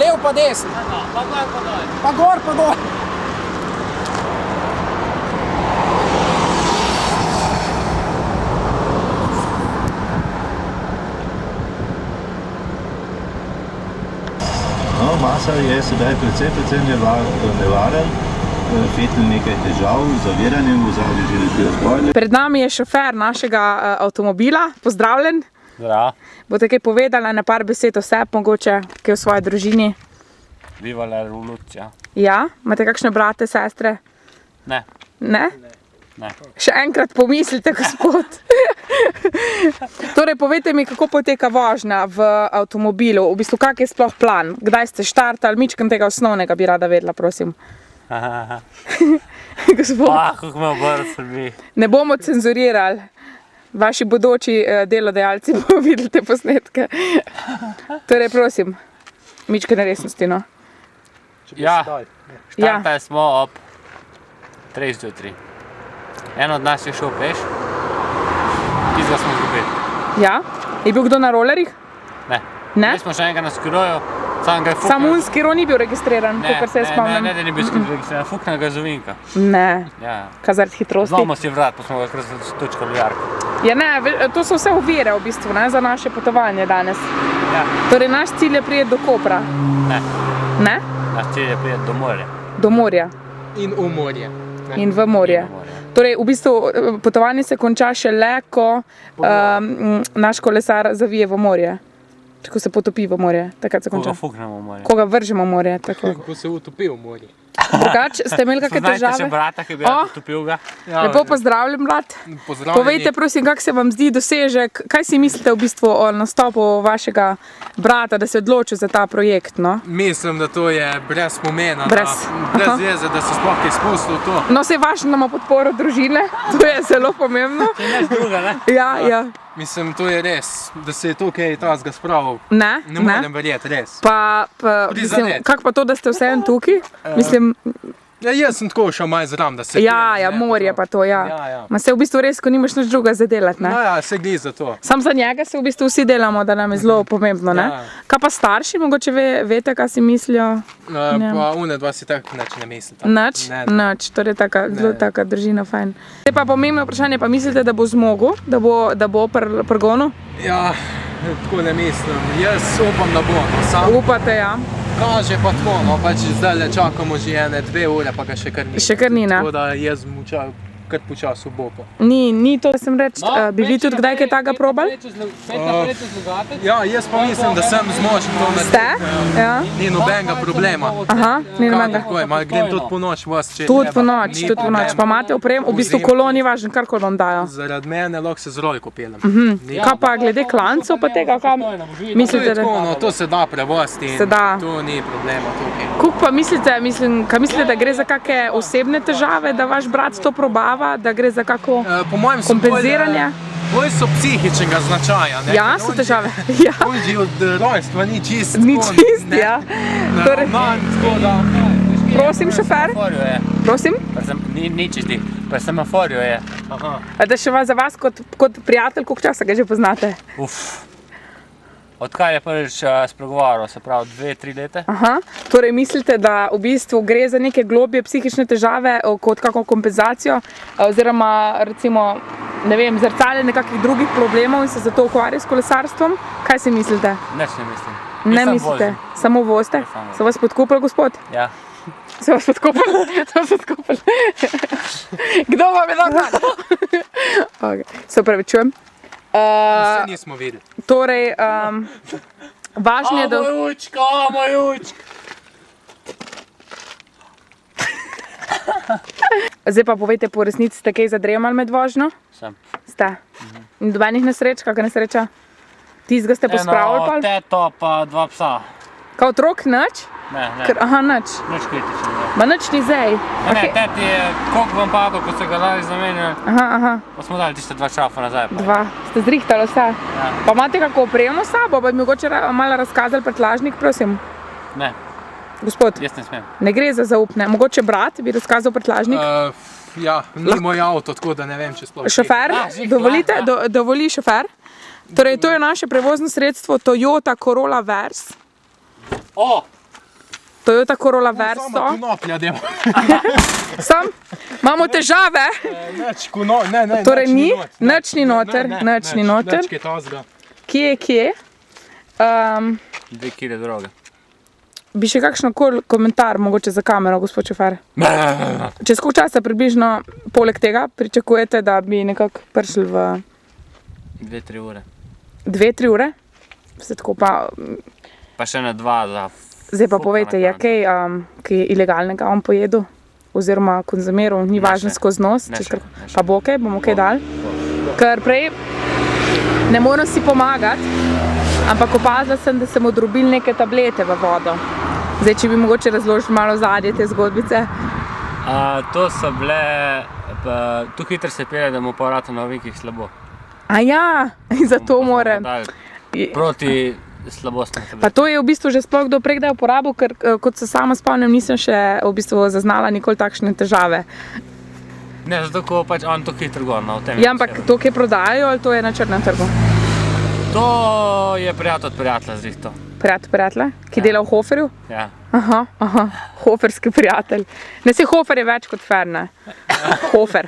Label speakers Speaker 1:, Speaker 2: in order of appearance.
Speaker 1: Lev pa desno.
Speaker 2: Pa gor pa dol.
Speaker 1: Pa gor pa dol.
Speaker 3: No, masa je sedaj precej nevaren. Fetel nekaj težav z zaviranjem v zadnji železniški razvoj.
Speaker 1: Pred nami je šofer našega avtomobila. Pozdravljen.
Speaker 2: Zdravo.
Speaker 1: Boste kaj povedala na par besed o sebi, mogoče kaj o svoji družini?
Speaker 2: Viva la revolucija.
Speaker 1: Ja? Imate kakšne brate, sestre?
Speaker 2: Ne.
Speaker 1: Ne?
Speaker 2: Ne.
Speaker 1: Še enkrat pomislite, gospod. Torej, povejte mi, kako poteka vožnja v avtomobilu. V bistvu, kak je sploh plan? Kdaj ste štartali? Mičkam tega osnovnega bi rada vedela, prosim. Gospod,
Speaker 2: Kako me obrv srbi.
Speaker 1: ne bomo cenzurirali. Vaši bodoči delodajalci bomo videli te posnetke. Torej, prosim, mičke neresnosti, no.
Speaker 2: Ja,
Speaker 1: Ja.
Speaker 2: štartali smo ob 3:03. En od nas je šel peš, tistega smo izgubili.
Speaker 1: Ja? Je bil kdo na rolerjih?
Speaker 2: Ne.
Speaker 1: Ne?
Speaker 2: Mi smo še enega na skiroju, sam ga je fuknil.
Speaker 1: Sam unski ro ni bil registriran, kakor se spomnim.
Speaker 2: Ne, da ni bil registriran, fuknil ga je z ovinka.
Speaker 1: Ne,
Speaker 2: Ja.
Speaker 1: kaj zaradi hitrosti.
Speaker 2: Znamo si vrat, pa smo ga kar stočkali v jarko.
Speaker 1: Ja, ne, to so vse ovire v bistvu, ne, za naše potovanje danes.
Speaker 2: Ja.
Speaker 1: Torej, naš cilj je prijeti do Kopra.
Speaker 2: Ne,
Speaker 1: Ne?
Speaker 2: naš cilj je prijeti do morja.
Speaker 1: Do morja
Speaker 4: In v morje.
Speaker 1: in v morje. Torej, v bistvu potovanje se konča šele, ko naš kolesar zavije v morje. Ko se potopi v morje, takrat se
Speaker 2: Ko
Speaker 1: konča.
Speaker 2: ga fuknemo v morje.
Speaker 1: Ko ga vržemo v morje, tako.
Speaker 4: Ko se utopi v morje.
Speaker 1: Drugače, ste imeli kakšne
Speaker 2: Poznajte še
Speaker 1: težave?
Speaker 2: brata, ki bi
Speaker 1: O!
Speaker 2: rad potopil ga?
Speaker 1: Lepo pozdravljam, brat.
Speaker 4: Pozdravljeni.
Speaker 1: Povejte, prosim, kak se vam zdi dosežek, kaj si mislite v bistvu o nastopu vašega brata, da se je odločil za ta projekt, no?
Speaker 4: Mislim, da to je brez pomena,
Speaker 1: Brez.
Speaker 4: brez
Speaker 1: Aha.
Speaker 4: veze, da se sploh kaj spustil v to.
Speaker 1: No, se vaš nama podporo družine, to je zelo pomembno.
Speaker 2: Nič druga, ne?
Speaker 1: Ja, ja.
Speaker 4: Mislim, to je res, da se je to kaj tazga spravil.
Speaker 1: Ne,
Speaker 4: Ne morem verjeti, res.
Speaker 1: Pa, mislim,
Speaker 4: Prizadet.
Speaker 1: kak pa to, da ste vseeno tukaj? Mislim,
Speaker 4: Ja, jaz sem tako šel malo zram, da se
Speaker 1: ja,
Speaker 4: peljem, ne,
Speaker 1: morje pa to, ja.
Speaker 4: Ja, ja.
Speaker 1: Ma se v bistvu res, ko nimaš nič druga za delati, ne?
Speaker 4: No ja, se gli za to.
Speaker 1: Sam za njega se v bistvu vsi delamo, da nam je zelo pomembno, ne?
Speaker 4: Ja.
Speaker 1: Kaj pa starši, mogoče veste, kaj si mislijo?
Speaker 4: Pa une dva si tako nič ne mislita.
Speaker 1: Nič,
Speaker 4: Ne,
Speaker 1: nič, torej zelo taka družina, fajn. Zdaj pa pomembno vprašanje, pa mislite, da bo zmogel, da bo prgonu?
Speaker 4: Ja, tako ne mislim. Jaz upam, da bo. No, sam
Speaker 1: Upate, ja.
Speaker 4: kaže pa tako, no, pač zdaj le čakamo že ene 2 ure, pa ga še kar ni.
Speaker 1: Še kar ni, ne?
Speaker 4: Tako da jaz mu kar počasi bo pa.
Speaker 1: Ni to, da sem reč, bi vi tudi kdaj kaj takega probali?
Speaker 4: Ja, jaz pa mislim, da sem zmožen to narediti.
Speaker 1: Ste? Ja.
Speaker 4: Ni nobenega problema.
Speaker 1: Aha, ni nobenega.
Speaker 4: Grem tudi po noč vas, če
Speaker 1: Tudi
Speaker 4: treba.
Speaker 1: po noč,
Speaker 4: Ni
Speaker 1: tudi po noč.
Speaker 4: problema.
Speaker 1: Pa imate opremo, v bistvu kolo ni važno, kar kolo vam dajo.
Speaker 4: Zaradi mene lahko se z rojko peljem.
Speaker 1: Kaj pa glede klancov pa tega, kam
Speaker 4: To je
Speaker 1: mislite,
Speaker 4: tako,
Speaker 1: da...
Speaker 4: no, to se da prevoziti in
Speaker 1: Se da.
Speaker 4: to ni problema tukaj.
Speaker 1: Kuk pa mislite, kaj mislite, da gre za kakšne osebne težave, da vaš brat to probava, da gre za kako...
Speaker 4: Po mojem so
Speaker 1: Kompenziranje?
Speaker 4: bolj so psihičnega značaja. Ne?
Speaker 1: Ja,
Speaker 4: Ker
Speaker 1: so
Speaker 4: on
Speaker 1: težave.
Speaker 4: že-
Speaker 1: Ja.
Speaker 4: On že od rojstva ni čist.
Speaker 1: Ni
Speaker 4: tako,
Speaker 1: čist,
Speaker 4: ne,
Speaker 1: ja. Torej,
Speaker 4: naravnan, tako da...
Speaker 1: prosim, šofer,
Speaker 2: Semaforju je.
Speaker 1: prosim.
Speaker 2: Ni čisti. Pri semaforju je.
Speaker 4: Aha.
Speaker 1: Da še vas za vas kot prijatelj, koliko časa ga že poznate?
Speaker 2: Odkar je prvič spregovoril, se pravi 2-3 leta.
Speaker 1: Aha. Torej mislite, da v bistvu gre za neke globje psihične težave kot kakšno kompenzacijo oziroma recimo, ne vem, zrcaljenje nekakšnih drugih problemov in se zato ukvarja s kolesarstvom? Kaj si mislite?
Speaker 2: Nič ne mislim.
Speaker 1: Ne
Speaker 2: Jaz samo
Speaker 1: mislite?
Speaker 2: vozim.
Speaker 1: Samo vozite?
Speaker 2: Ja, samo.
Speaker 1: So vas podkupili, gospod?
Speaker 2: Ja.
Speaker 1: So vas podkupili? So vas podkupili? Kdo vam je dal dan? Okay. Se opravičujem.
Speaker 4: Vse nismo videli.
Speaker 1: Torej, važno je, da...
Speaker 2: Moj učka, moj učka.
Speaker 1: Zdaj pa povejte, po resnici ste kaj zadremali med vožnjo?
Speaker 2: Sem.
Speaker 1: Ste. In dobenih nesreč, kakšna nesreča? Tistega ste pospravili pa?
Speaker 2: teto pa 2 psa.
Speaker 1: Kao otrok, nič?
Speaker 2: Ne.
Speaker 1: Aha, nič.
Speaker 2: Nič kritično.
Speaker 1: Ma nič ni zdaj.
Speaker 2: Ne, teti je koliko vam padlo, ko ste ga dali zamenjali,
Speaker 1: Aha.
Speaker 2: pa smo dali tiste 2 šrafa nazaj. Pa.
Speaker 1: 2. Ste zrihtali vse?
Speaker 2: Ja.
Speaker 1: Pa imate kako opremo s sabo? Pa bi mogoče malo razkazali prtljažnik, prosim?
Speaker 2: Ne,
Speaker 1: Gospod,
Speaker 2: jaz ne smem.
Speaker 1: ne gre za zaupne. Mogoče brat bi razkazal prtljažnik?
Speaker 4: Ja, ni moj avto, tako da ne vem, če sploh...
Speaker 1: Šofer, dovolite, dovoli šofer. Torej, to je naše prevozno sredstvo Toyota Corolla Verse.
Speaker 2: O,
Speaker 1: Toyota Corolla Verso.
Speaker 4: Samo konoplja, demo.
Speaker 1: Sam, imamo težave.
Speaker 4: Ne,
Speaker 1: Torej ni, nič ni noter, nič ni noter.
Speaker 4: Nič je tazga.
Speaker 1: Kje?
Speaker 2: 2 kile droge.
Speaker 1: Bi še kakšen komentar mogoče za kamero, gospod šofer? Čez koliko časa približno poleg tega pričakujete, da bi nekako prišli v
Speaker 2: 2-3 ure.
Speaker 1: 2-3 ure? Se tako pa...
Speaker 2: Pa še na 2 za...
Speaker 1: Zdaj pa povejte, je kaj, kaj ilegalnega on pojedel? Oziroma konzumiral, ni važno skozi nos?
Speaker 2: Ne še.
Speaker 1: Pa bo kaj, bomo kaj dali? Ker prej ne moram si pomagati, ampak opazila sem, da sem odrobil neke tablete v vodo. Zdaj, če bi mogoče razložil malo zadnje te zgodbice.
Speaker 2: To so bile... Tu hitro se pelje, da mu pa vrata na ovinkih slabo.
Speaker 1: A ja, in zato more.
Speaker 2: Proti slabostne tablete.
Speaker 1: Pa to je v bistvu že sploh kdo prej kdaj uporabil, ker kot se sama spomnim, nisem še v bistvu zaznala nikoli takšne težave.
Speaker 2: Ne, zato ko pač on to hitro gor, no, v tem.
Speaker 1: Ja, ampak to, kje prodajajo, ali to je na črnem trgu?
Speaker 2: To je prijatelj od prijatelja zrihto.
Speaker 1: Prijatelj, ki dela v Hoferju?
Speaker 2: Ja.
Speaker 1: Aha, hoferski prijatelj. Ne, se Hofer je več kot fer, ne? Hofer.